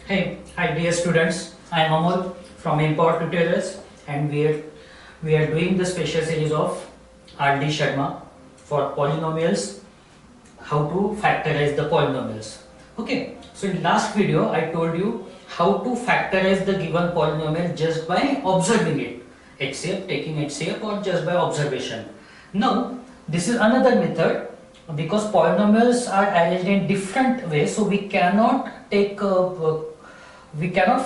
Hi dear students, I am Amol from Import Tutorials and we are doing the special series of R.D. Sharma for polynomials, how to factorize the polynomials. Okay, so in last video I told you how to factorize the given polynomial just by observing it, HCF, taking HCF or just by observation. Now this is another method because polynomials are arranged in different ways, so we cannot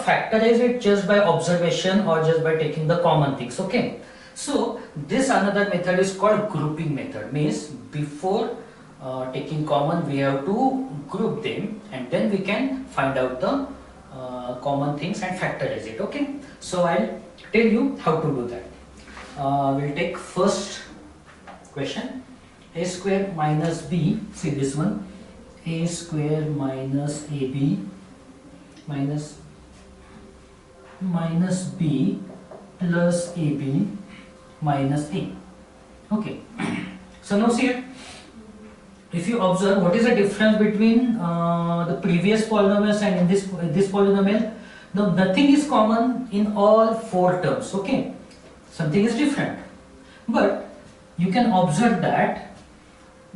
factorize it just by observation or just by taking the common things. Okay, so this another method is called grouping method. Means before taking common we have to group them and then we can find out the common things and factorize it. Okay, so I'll tell you how to do that. We'll take first question. A square minus b, see this one, a square minus ab minus b plus ab minus a. Okay, so now see it. If you observe, what is the difference between the previous polynomials and in this polynomial? Now nothing is common in all four terms. Okay, something is different, but you can observe that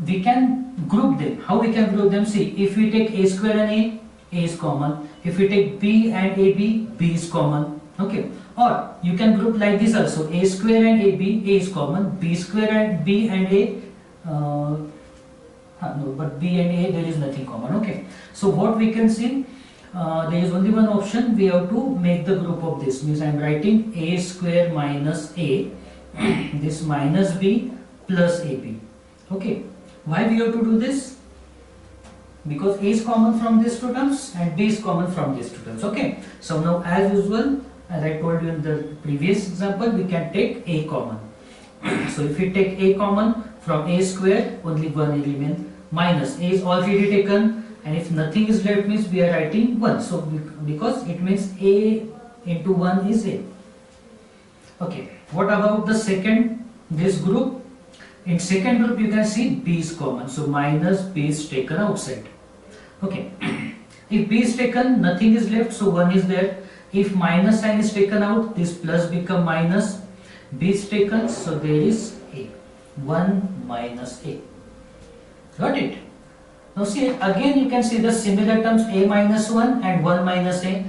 we can group them. How we can group them? See, if we take a square and a is common. If we take b and ab, b is common. Okay, or you can group like this also. A square and ab, a is common. B square and b and a, no, but b and a there is nothing common. Okay, so what we can see, there is only one option. We have to make the group of this. Means I am writing a square minus a, this minus b plus ab. Okay, why we have to do this? Because a is common from these two terms and b is common from these two terms. Okay, so now as usual, as I told you in the previous example, we can take a common. So if we take a common from a square, only one element, minus a is already taken, and if nothing is left means we are writing 1. So because it means a into 1 is a. Okay, what about the second, this group? In second group you can see b is common, so minus b is taken outside. Okay, if b is taken, nothing is left, so 1 is there. If minus sign is taken out, this plus become minus, b is taken, so there is a, 1 minus a. Got it? Now see, again you can see the similar terms a minus 1 and 1 minus a,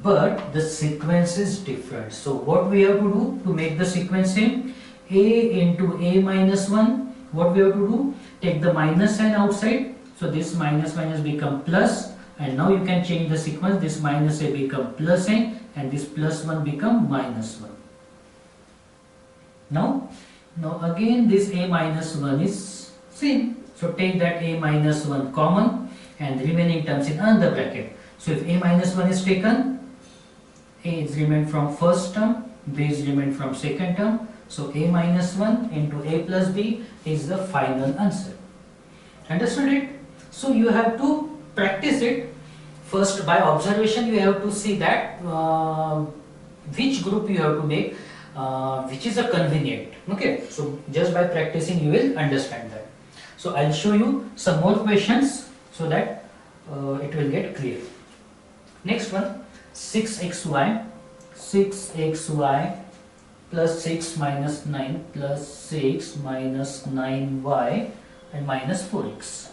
but the sequence is different. So what we have to do to make the sequence same? A into a minus 1, what we have to do? Take the minus sign outside, so this minus minus become plus, and now you can change the sequence. This minus a become plus a and this plus 1 become minus 1. Now again this a minus 1 is same, so take that a minus 1 common and remaining terms in another bracket. So if a minus 1 is taken, a is remained from first term, b is remained from second term. So a minus 1 into a plus b is the final answer. Understood it? So you have to practice it. First by observation you have to see that which group you have to make, which is a convenient. Okay, so just by practicing you will understand that. So I'll show you some more questions so that it will get clear. Next one, 6xy plus 6 minus 9 plus 6 minus 9y and minus 4x.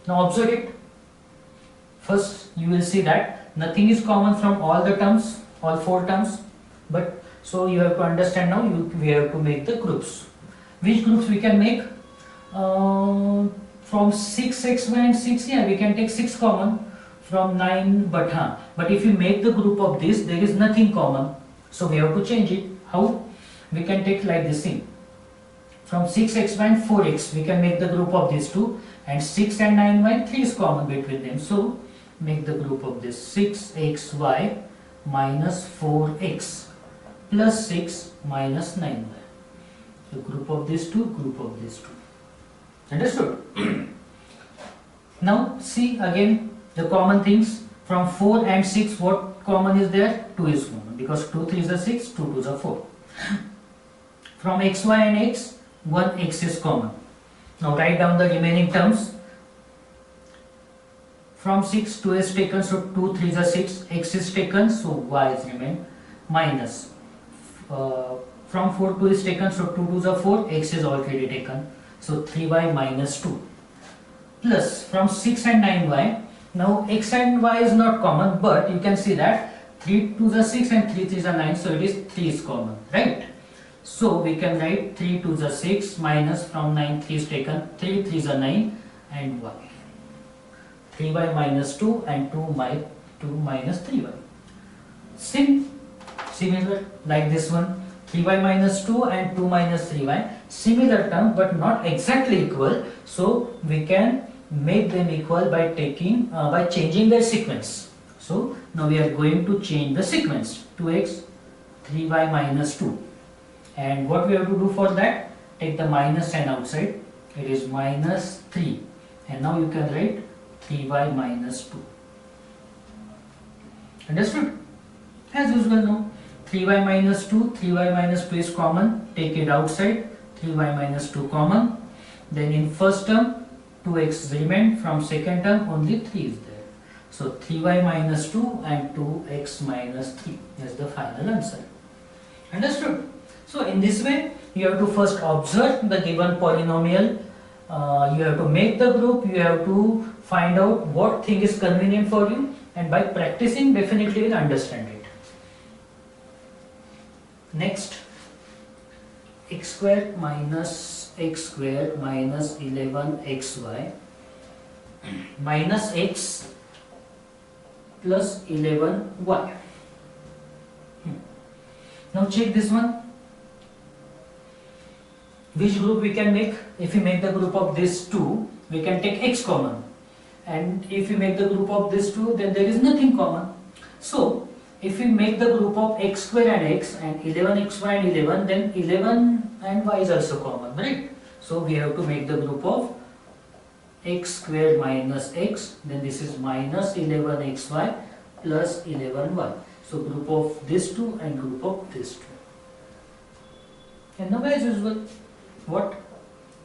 Now observe it. First you will see that nothing is common from all the terms, all four terms, but so you have to understand now we have to make the groups. Which groups we can make? From 6xy and 6, yeah, we can take 6 common. From 9, but if you make the group of this, there is nothing common, so we have to change it. How? We can take like this thing. From 6xy and 4x we can make the group of these two, and 6 and 9y, 3 is common between them, so make the group of this 6xy minus 4x plus 6 minus 9y. So group of these two, group of these two. Understood? Now see again the common things. From 4 and 6, what common is there? 2 is common, because 2 3 is a 6, 2 2 is a 4. From xy and x, 1x is common. Now write down the remaining terms. From 6, 2 is taken, so 2 3s are 6, x is taken, so y is remain, minus. From 4, 2 is taken, so 2 2s are 4, x is already taken, so 3y minus 2. Plus, from 6 and 9y, now x and y is not common, but you can see that 3 2s are 6 and 3 3s are 9, so it is 3 is common, right? So we can write 3 2s are 6 minus from 9 3 is taken, 3 3s are 9 and y. 3y minus 2 and 2 minus 3y. Similar like this one, 3y minus 2 and 2 minus 3y, similar term but not exactly equal, so we can make them equal by taking by changing their sequence. So now we are going to change the sequence, 2x 3y minus 2, and what we have to do for that, take the minus sign outside, it is minus 3, and now you can write 3y minus 2. Understood? As usual, no, 3y minus 2, 3y minus 2 is common, take it outside, 3y minus 2 common, then in first term 2x remain, from second term only 3 is there, so 3y minus 2 and 2x minus 3 is the final answer. Understood? So in this way you have to first observe the given polynomial, you have to make the group, you have to find out what thing is convenient for you, and by practicing definitely you will understand it. Next, x square minus 11xy minus x plus 11y. Now check this one. Which group we can make? If we make the group of this two, we can take x common, and if we make the group of this two, then there is nothing common. So if we make the group of x square and x and 11xy and 11, then 11 and y is also common, right? So we have to make the group of x square minus x, then this is minus 11xy plus 11y. So group of this two and group of this two. And now as usual, what?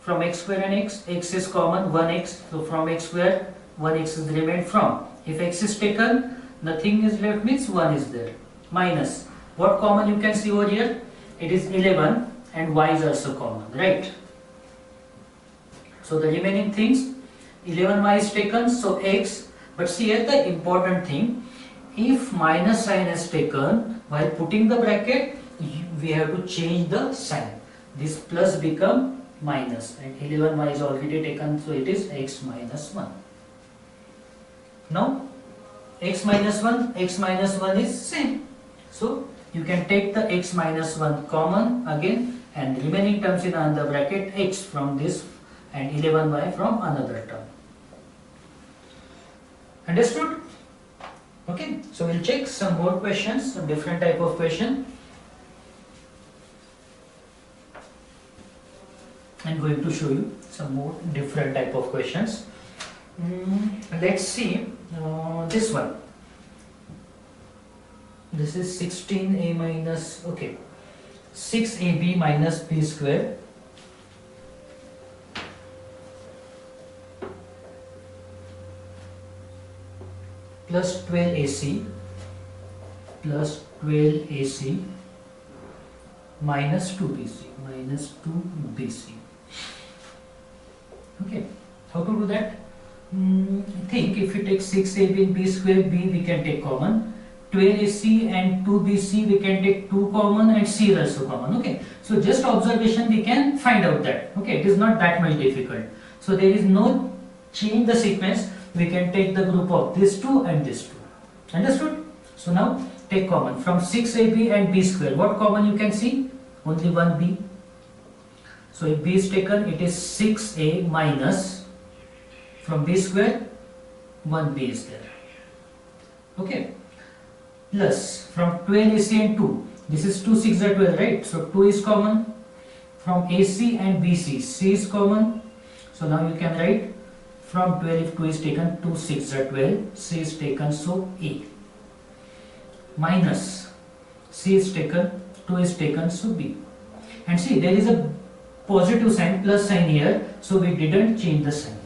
From x square and x is common, 1x, so from x square 1x is remained from. If x is taken, nothing is left, means 1 is there. Minus, what common you can see over here? It is 11 and y is also common, right? So the remaining things, 11y is taken, so x, but see here the important thing, if minus sign is taken, while putting the bracket, we have to change the sign. This plus become minus, and 11y is already taken, so it is x minus 1. Now x minus 1 is same, so you can take the x minus 1 common again, and remaining terms in another bracket, x from this and 11y from another term. Understood? Okay, so we'll check some more questions, some different type of question. I'm going to show you some more different type of questions. Let's see this one. This is 16a minus, okay, 6ab minus b square plus 12ac plus 12ac minus 2bc. Okay, how to do that? I think if we take 6ab and b square, b we can take common, 12ac and 2bc we can take 2 common, and c is also common. Okay, so just observation we can find out that. Okay, it is not that much difficult. So there is no change the sequence, we can take the group of this 2 and this 2. Understood? So now take common from 6ab and b square. What common you can see? Only one b. So if b is taken, it is 6a minus, from b square 1b is there. Okay, plus from 12ac and 2, this is 2 6 are 12, right? So 2 is common. From ac and bc, c is common. So now you can write from 12, if 2 is taken, 2 6 are 12, c is taken, so a minus, c is taken, 2 is taken, so b. And see, there is a positive sign, plus sign here, so we didn't change the sign.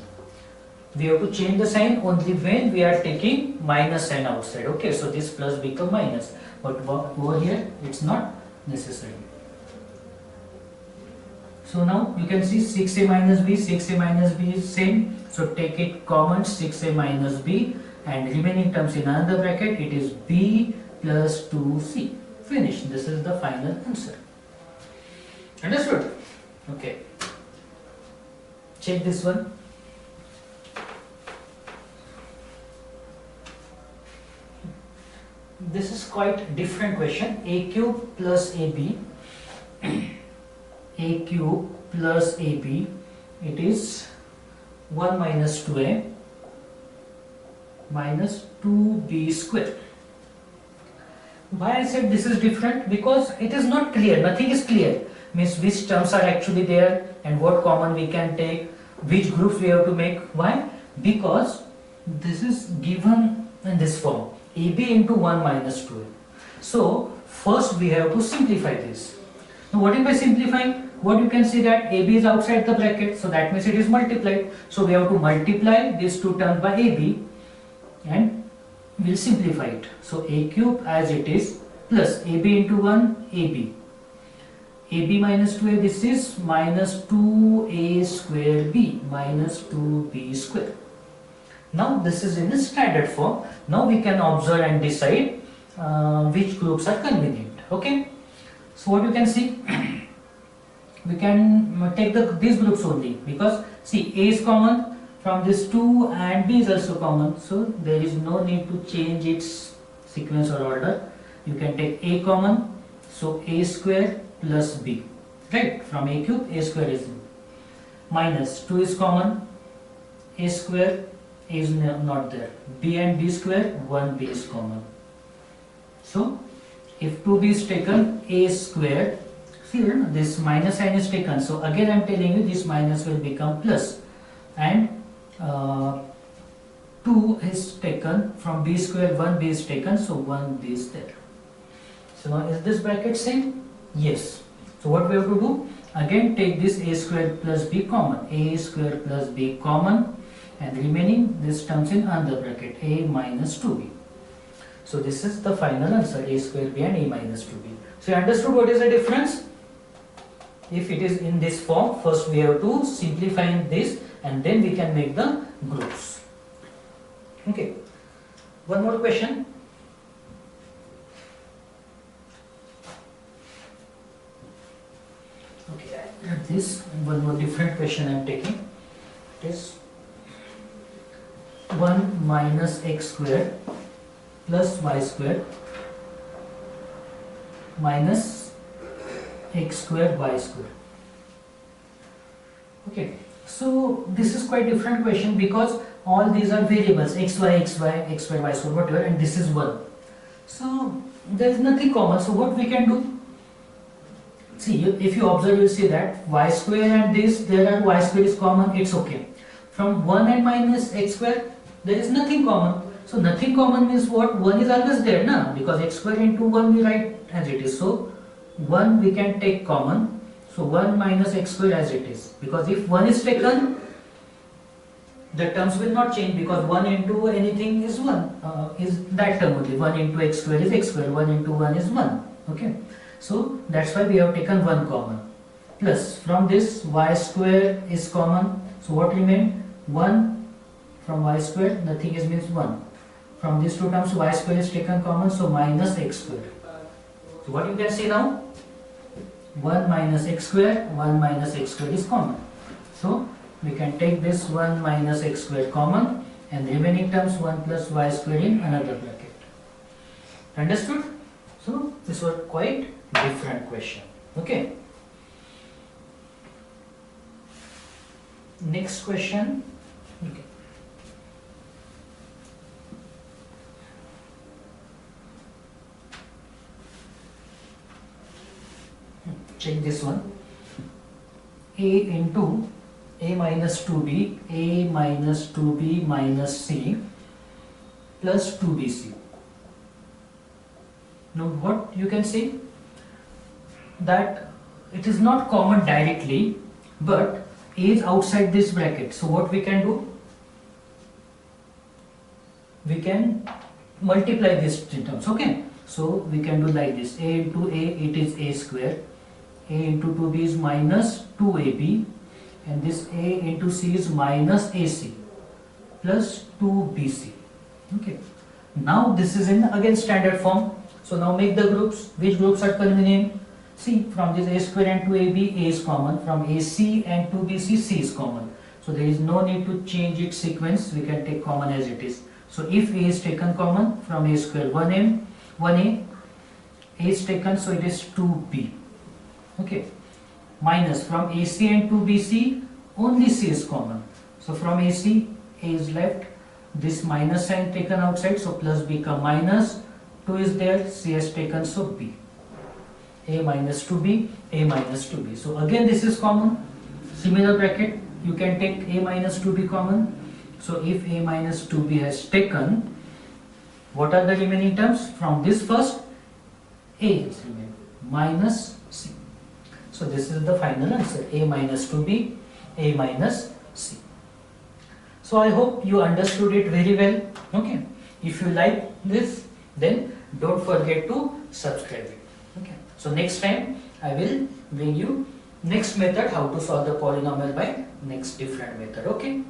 we have to change the sign only when we are taking minus sign outside. Okay, so this plus become minus, but over here it's not necessary. So now you can see 6a minus b, 6a minus b is same, so take it common, 6a minus b, and remaining terms in another bracket, it is b plus 2c. Finish. This is the final answer. Understood? Okay. Check this one. This is quite different question. A cube plus ab, a cube plus ab, it is 1 minus 2a minus 2b square. Why I said this is different? Because it is not clear, nothing is clear. Means which terms are actually there and what common we can take, which groups we have to make. Why? Because this is given in this form, ab into 1 minus 2a. So first we have to simplify this. Now what if by simplifying? What you can see that ab is outside the bracket, so that means it is multiplied. So we have to multiply these two terms by ab and we'll simplify it. So a cube as it is plus ab into 1 ab. ab minus 2a, this is minus 2a square b minus 2b square. Now this is in the standard form. Now we can observe and decide which groups are convenient. Okay. So what you can see, we can take these groups only, because see a is common from this 2 and b is also common, so there is no need to change its sequence or order. You can take a common, so a square plus b, right? From a cube, a square is minus 2 is common, a square is not there, b and b square, 1b is common. So if 2b is taken, a square, see this minus sign is taken, so again I am telling you this minus will become plus, and 2 is taken from b square, 1b is taken, so 1b is there. So now is this bracket same? Yes. So what we have to do? Again take this a square plus b common, a square plus b common, and remaining this terms in another bracket, a minus 2b. So this is the final answer, a square b and a minus 2b. So you understood what is the difference? If it is in this form, first we have to simplify this and then we can make the groups. Okay. One more question. Okay, this one more different question I am taking. It is 1 minus x square plus y square minus x square y square. Okay, so this is quite different question because all these are variables, x, y, y square, whatever, and this is 1. So there is nothing common. So what we can do? See, if you observe, you will see that y square and this, there are y square is common, it's okay. From 1 and minus x square, there is nothing common. So nothing common means what? 1 is always there, na? Because x square into 1 we write as it is. So 1 we can take common. So 1 minus x square as it is. Because if 1 is taken, the terms will not change, because 1 into anything is 1, is that term only. 1 into x square is x square, 1 into 1 is 1. Okay. So that's why we have taken 1 common. Plus from this y square is common. So what remain? 1 from y square, nothing is means 1. From these two terms y square is taken common, so minus x square. So what you can see now? 1 minus x square, 1 minus x square is common. So we can take this 1 minus x square common and the remaining terms 1 plus y square in another bracket. Understood? So this was quite different question. Okay. Next question. Okay. Check this one. A into a minus 2b, a minus 2b minus c plus 2bc. Now what you can see? That it is not common directly, but a is outside this bracket. So what we can do? we can multiply these terms. Okay, so we can do like this: a into a, it is a square, a into 2b is minus 2ab, and this a into c is minus ac plus 2bc. Okay, now this is in again standard form. So now make the groups. Which groups are convenient? See, from this a square and 2ab, a is common. From ac and 2bc, c is common. So there is no need to change its sequence. We can take common as it is. So if a is taken common, from a square 1a is taken, so it is 2b. Okay, minus from ac and 2bc, only c is common. So from ac, a is left, this minus sign taken outside, so plus become minus, 2 is there, c has taken, so b. A minus 2b, a minus 2b. So again this is common. Similar bracket, you can take a minus 2b common. So if a minus 2b has taken, what are the remaining terms? From this first, a is remaining, minus c. So this is the final answer, a minus 2b, a minus c. So I hope you understood it very well. Okay, if you like this, then don't forget to subscribe it. Okay, so next time I will bring you next method, how to solve the polynomial by next different method. Okay.